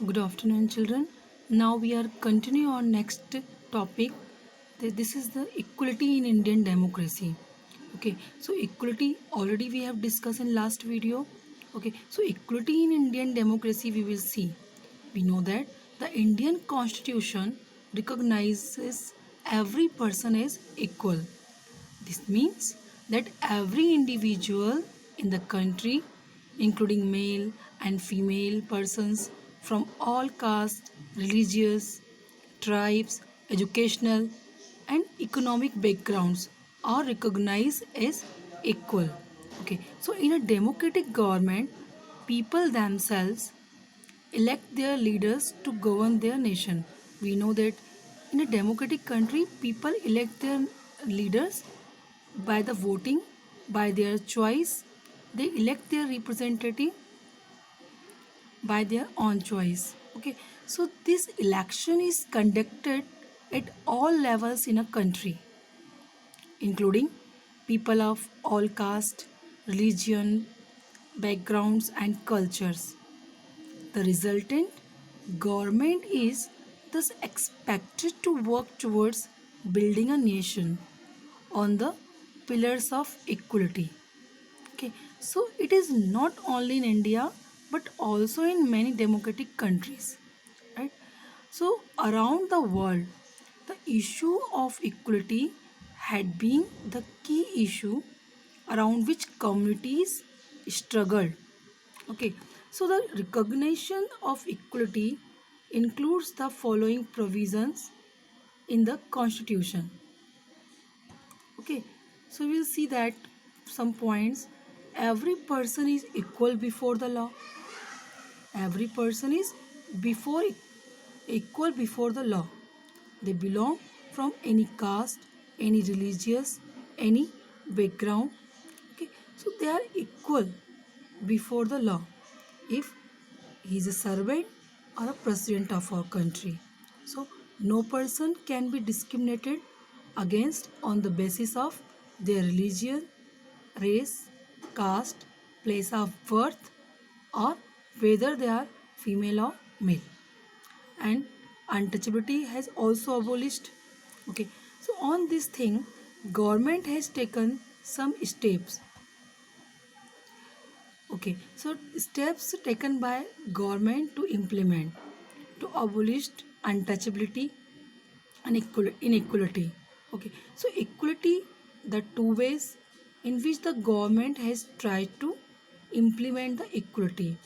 Good afternoon, children. Now we are continuing on next topic. This is the equality in Indian democracy. Okay, so equality already we have discussed in last video. Okay, so equality in Indian democracy we will see. We know that the Indian Constitution recognizes every person as equal. This means that every individual in the country, including male and female persons from all castes, religious, tribes, educational, and economic backgrounds, are recognized as equal. Okay, so in a democratic government, people themselves elect their leaders to govern their nation. We know that in a democratic country, people elect their leaders by the voting, by their choice. They elect their representative by their own choice. Okay, so this election is conducted at all levels in a country, including people of all caste, religion, backgrounds, and cultures. The resultant government is thus expected to work towards building a nation on the pillars of equality. Okay, so it is not only in India but also in many democratic countries, right? So around the world, the issue of equality had been the key issue around which communities struggled. Okay, so the recognition of equality includes the following provisions in the Constitution. Okay, so we'll see that some points. Every person is equal before the law. Every person is before equal before the law. They belong from any caste, any religious, any background. Okay, so they are equal before the law. If he is a servant or a president of our country, so no person can be discriminated against on the basis of their religion, race, caste, place of birth, or whether they are female or male. And untouchability has also abolished. Okay, so on this thing, government has taken some steps. Okay, so steps taken by government to implement to abolish untouchability and inequality. Okay, so equality, the two ways in which the government has tried to implement the equality.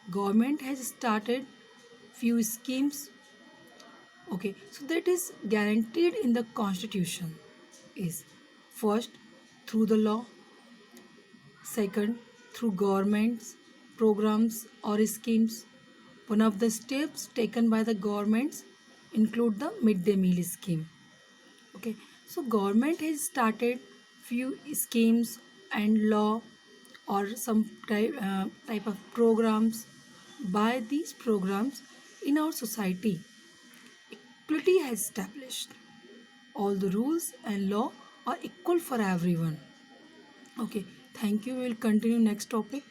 Government has started few schemes. Okay, so that is guaranteed in the constitution is first through the law, second through governments programs or schemes. One of the steps taken by the governments include the midday meal scheme. Okay, so government has started few schemes and law or some type of programs. By these programs in our society, equality has established. All the rules and law are equal for everyone. Okay, thank you. We will continue next topic.